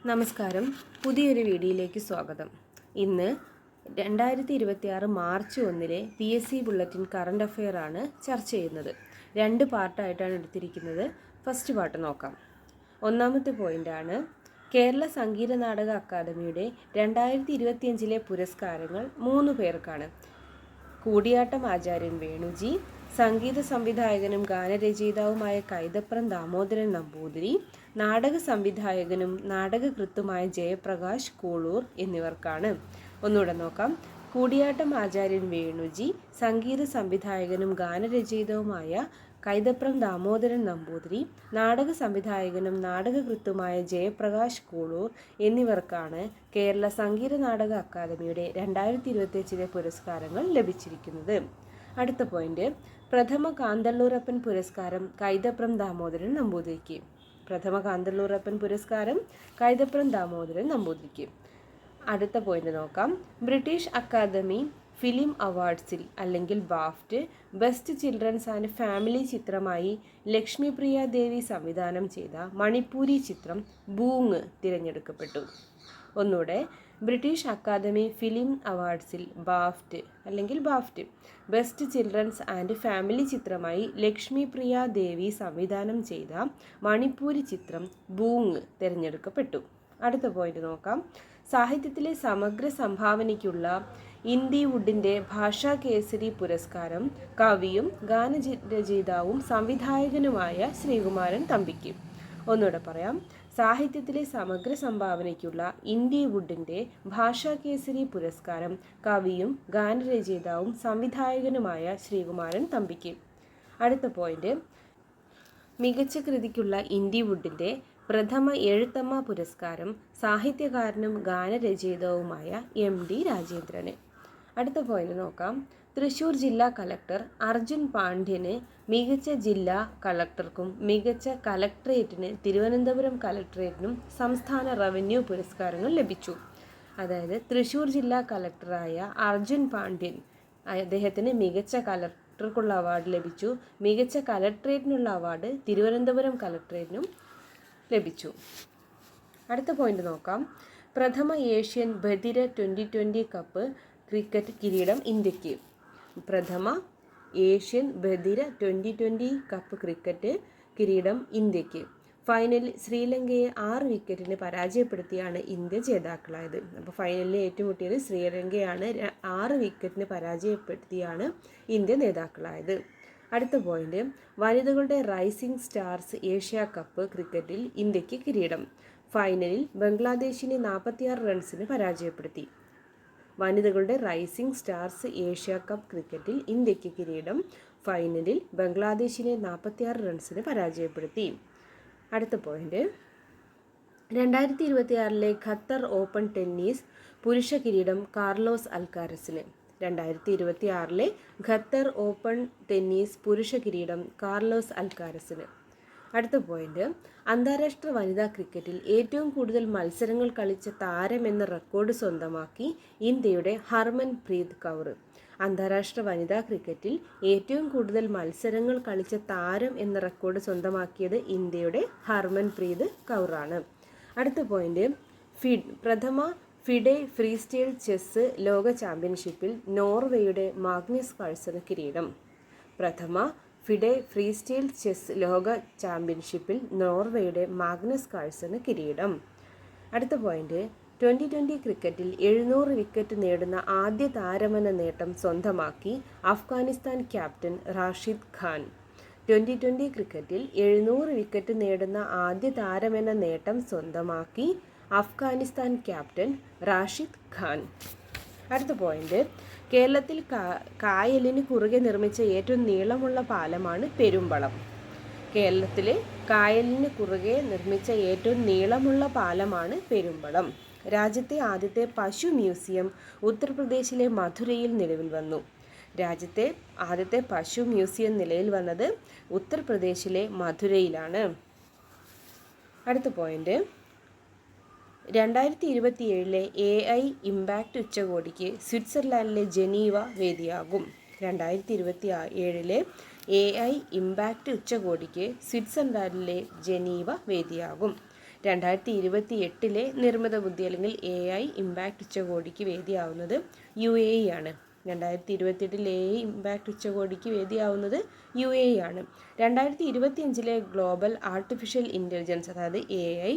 നമസ്കാരം, പുതിയൊരു വീഡിയോയിലേക്ക് സ്വാഗതം. ഇന്ന് 2026 March 1 PSC bulletin current affair ആണ് ചർച്ച ചെയ്യുന്നത്. 2 പാർട്ടായിട്ടാണ് എടുത്തിരിക്കുന്നത്. ഫസ്റ്റ് പാർട്ട് നോക്കാം. ഒന്നാമത്തെ പോയിൻ്റാണ് കേരള സംഗീത നാടക അക്കാദമിയുടെ 2025 പുരസ്കാരങ്ങൾ 3 പേർക്കാണ്. കൂടിയാട്ടം ആചാര്യൻ വേണുജി, സംഗീത സംവിധായകനും ഗാനരചയിതാവുമായ കൈതപ്രം ദാമോദരൻ നമ്പൂതിരി, നാടക സംവിധായകനും നാടകകൃത്തുമായ ജയപ്രകാശ് കൂളൂർ എന്നിവർക്കാണ്. ഒന്നുകൂടെ നോക്കാം. കൂടിയാട്ടം ആചാര്യൻ വേണുജി, സംഗീത സംവിധായകനും ഗാനരചയിതാവുമായ കൈതപ്രം ദാമോദരൻ നമ്പൂതിരി, നാടക സംവിധായകനും നാടകകൃത്തുമായ ജയപ്രകാശ് കൂളൂർ എന്നിവർക്കാണ് കേരള സംഗീത നാടക അക്കാദമിയുടെ 2025 പുരസ്കാരങ്ങൾ ലഭിച്ചിരിക്കുന്നത്. അടുത്ത പോയിന്റ്, പ്രഥമ കാന്തല്ലൂരപ്പൻ പുരസ്കാരം കൈതപ്രം ദാമോദരൻ നമ്പൂതിരിക്ക്. പ്രഥമ കാന്തല്ലൂരപ്പൻ പുരസ്കാരം കൈതപ്രം ദാമോദരൻ നമ്പൂതിരിക്ക്. അടുത്ത പോയിന്റ് നോക്കാം. ബ്രിട്ടീഷ് അക്കാദമി ഫിലിം അവാർഡ്സിൽ അല്ലെങ്കിൽ ബാഫ്റ്റ് ബെസ്റ്റ് ചിൽഡ്രൻസ് ആൻഡ് ഫാമിലി ചിത്രമായി ലക്ഷ്മിപ്രിയ ദേവി സംവിധാനം ചെയ്ത മണിപ്പൂരി ചിത്രം ബൂങ് തിരഞ്ഞെടുക്കപ്പെട്ടു. ഒന്നുകൂടെ, ബ്രിട്ടീഷ് അക്കാദമി ഫിലിം അവാർഡ്സിൽ BAFTA best children's and family ചിത്രമായി ലക്ഷ്മിപ്രിയ ദേവി സംവിധാനം ചെയ്ത മണിപ്പൂരി ചിത്രം ബൂങ് തിരഞ്ഞെടുക്കപ്പെട്ടു. അടുത്ത പോയിന്റ് നോക്കാം. സാഹിത്യത്തിലെ സമഗ്ര സംഭാവനയ്ക്കുള്ള ഇന്ദി വുഡിൻ്റെ ഭാഷാ കേസരി പുരസ്കാരം കവിയും ഗാനരചയിതാവും സംവിധായകനുമായ ശ്രീകുമാരൻ തമ്പിക്ക്. ഒന്നുകൂടെ പറയാം. സാഹിത്യത്തിലെ സമഗ്ര സംഭാവനയ്ക്കുള്ള ഇന്ദി വുഡിൻ്റെ ഭാഷാ കേസരി പുരസ്കാരം കവിയും ഗാനരചയിതാവും സംവിധായകനുമായ ശ്രീകുമാരൻ തമ്പിക്ക്. അടുത്ത പോയിന്റ്, മികച്ച കൃതിക്കുള്ള ഇന്ദി വുഡിൻ്റെ പ്രഥമ എഴുത്തമ്മ പുരസ്കാരം സാഹിത്യകാരനും ഗാനരചയിതാവുമായ MD രാജേന്ദ്രന്. അടുത്ത പോയിന്റ് നോക്കാം. തൃശ്ശൂർ ജില്ലാ കളക്ടർ അർജുൻ പാണ്ഡ്യന് മികച്ച ജില്ലാ കളക്ടർക്കും മികച്ച കളക്ടറേറ്റിന് തിരുവനന്തപുരം കളക്ടറേറ്റിനും സംസ്ഥാന റവന്യൂ പുരസ്കാരങ്ങൾ ലഭിച്ചു. അതായത് തൃശ്ശൂർ ജില്ലാ കളക്ടറായ അർജുൻ പാണ്ഡ്യൻ, അദ്ദേഹത്തിന് മികച്ച കളക്ടർക്കുള്ള അവാർഡ് ലഭിച്ചു. മികച്ച കളക്ടറേറ്റിനുള്ള അവാർഡ് തിരുവനന്തപുരം കളക്ടറേറ്റിനും ലഭിച്ചു. അടുത്ത പോയിന്റ് നോക്കാം. പ്രഥമ ഏഷ്യൻ ബധിര 2020 കപ്പ് ക്രിക്കറ്റ് കിരീടം ഇന്ത്യക്ക്. പ്രഥമ ഏഷ്യൻ ബധിര 2020 കപ്പ് ക്രിക്കറ്റ് കിരീടം ഇന്ത്യക്ക്. ഫൈനലിൽ ശ്രീലങ്കയെ 6 വിക്കറ്റിന് പരാജയപ്പെടുത്തിയാണ് ഇന്ത്യ ജേതാക്കളായത്. അപ്പോൾ ഫൈനലിൽ ഏറ്റുമുട്ടിയത് ശ്രീലങ്കയാണ്. 6 വിക്കറ്റിന് പരാജയപ്പെടുത്തിയാണ് ഇന്ത്യ നേതാക്കളായത്. അടുത്ത പോയിന്റ്, വനിതകളുടെ റൈസിംഗ് സ്റ്റാർസ് ഏഷ്യ കപ്പ് ക്രിക്കറ്റിൽ ഇന്ത്യക്ക് കിരീടം. ഫൈനലിൽ ബംഗ്ലാദേശിനെ 46 റൺസിന് പരാജയപ്പെടുത്തി. വനിതകളുടെ റൈസിംഗ് സ്റ്റാർസ് ഏഷ്യ കപ്പ് ക്രിക്കറ്റിൽ ഇന്ത്യക്ക് കിരീടം. ഫൈനലിൽ ബംഗ്ലാദേശിനെ 46 റൺസിന് പരാജയപ്പെടുത്തി. അടുത്ത പോയിന്റ്, 2026 ഖത്തർ ഓപ്പൺ ടെന്നീസ് പുരുഷ കിരീടം കാർലോസ് അൽക്കാരസിന്. 2026 ഖത്തർ ഓപ്പൺ ടെന്നീസ് പുരുഷ കിരീടം കാർലോസ് അൽക്കാരസിന്. അടുത്ത പോയിന്റ്, അന്താരാഷ്ട്ര വനിതാ ക്രിക്കറ്റിൽ ഏറ്റവും കൂടുതൽ മത്സരങ്ങൾ കളിച്ച താരം എന്ന റെക്കോർഡ് സ്വന്തമാക്കി ഇന്ത്യയുടെ ഹർമൻ പ്രീത് കൗർ. അന്താരാഷ്ട്ര വനിതാ ക്രിക്കറ്റിൽ ഏറ്റവും കൂടുതൽ മത്സരങ്ങൾ കളിച്ച താരം എന്ന റെക്കോർഡ് സ്വന്തമാക്കിയത് ഇന്ത്യയുടെ ഹർമൻ പ്രീത് കൗറാണ്. അടുത്ത പോയിന്റ്, പ്രഥമ ഫിഡെ ഫ്രീസ്റ്റൈൽ ചെസ് ലോക ചാമ്പ്യൻഷിപ്പിൽ നോർവേയുടെ മാഗ്നസ് കാൾസന് കിരീടം. പ്രഥമ ഫിഡെ ഫ്രീസ്റ്റൈൽ ചെസ് ലോക ചാമ്പ്യൻഷിപ്പിൽ നോർവേയുടെ മാഗ്നസ് കാൾസന് കിരീടം. അടുത്ത പോയിന്റ്, 2020 ക്രിക്കറ്റിൽ 700 വിക്കറ്റ് നേടുന്ന ആദ്യ താരമെന്ന നേട്ടം സ്വന്തമാക്കി അഫ്ഗാനിസ്ഥാൻ ക്യാപ്റ്റൻ റാഷിദ് ഖാൻ. 2020 ക്രിക്കറ്റിൽ 700 വിക്കറ്റ് നേടുന്ന ആദ്യ താരമെന്ന നേട്ടം സ്വന്തമാക്കി അഫ്ഗാനിസ്ഥാൻ ക്യാപ്റ്റൻ റാഷിദ് ഖാൻ. അടുത്ത പോയിന്റ്, കേരളത്തിൽ കായലിന് കുറുകെ നിർമ്മിച്ച ഏറ്റവും നീളമുള്ള പാലമാണ് പെരുമ്പളം. കേരളത്തിലെ കായലിന് കുറുകെ നിർമ്മിച്ച ഏറ്റവും നീളമുള്ള പാലമാണ് പെരുമ്പളം. രാജ്യത്തെ ആദ്യത്തെ പശു മ്യൂസിയം ഉത്തർപ്രദേശിലെ മഥുരയിൽ നിലവിൽ വന്നു. രാജ്യത്തെ ആദ്യത്തെ പശു മ്യൂസിയം നിലയിൽ വന്നത് ഉത്തർപ്രദേശിലെ മഥുരയിലാണ്. അടുത്ത പോയിന്റ്, 2027 AI ഇമ്പാക്റ്റ് ഉച്ചകോടിക്ക് സ്വിറ്റ്സർലാൻഡിലെ ജനീവ വേദിയാകും. 2027 AI ഇമ്പാക്റ്റ് ഉച്ചകോടിക്ക് സ്വിറ്റ്സർലാൻഡിലെ ജനീവ വേദിയാകും. 2028 നിർമ്മിത ബുദ്ധി അല്ലെങ്കിൽ AI ഇമ്പാക്റ്റ് ഉച്ചകോടിക്ക് വേദിയാവുന്നത് UAE ആണ്. 2028 AI ഇമ്പാക്റ്റ് ഉച്ചകോടിക്ക് വേദിയാവുന്നത് UAE ആണ്. 2025 ഗ്ലോബൽ ആർട്ടിഫിഷ്യൽ ഇൻ്റലിജൻസ് അതായത് AI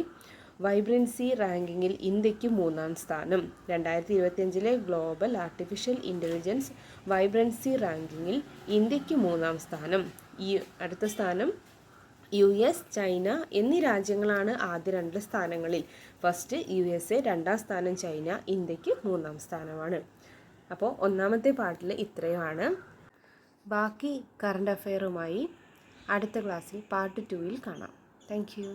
വൈബ്രൻസി റാങ്കിങ്ങിൽ ഇന്ത്യക്ക് 3-ാം സ്ഥാനം. 2025 ഗ്ലോബൽ ആർട്ടിഫിഷ്യൽ ഇൻ്റലിജൻസ് വൈബ്രൻസി റാങ്കിങ്ങിൽ ഇന്ത്യക്ക് 3-ാം സ്ഥാനം. ഈ അടുത്ത സ്ഥാനം US, ചൈന എന്നീ രാജ്യങ്ങളാണ് ആദ്യ 2 സ്ഥാനങ്ങളിൽ. ഫസ്റ്റ് USA, 2-ാം സ്ഥാനം ചൈന, ഇന്ത്യക്ക് 3-ാം സ്ഥാനമാണ്. അപ്പോൾ ഒന്നാമത്തെ പാർട്ടിൽ ഇത്രയുമാണ്. ബാക്കി കറണ്ട് അഫെയറുമായി അടുത്ത ക്ലാസ്സിൽ പാർട്ട് 2-ൽ കാണാം. Thank you.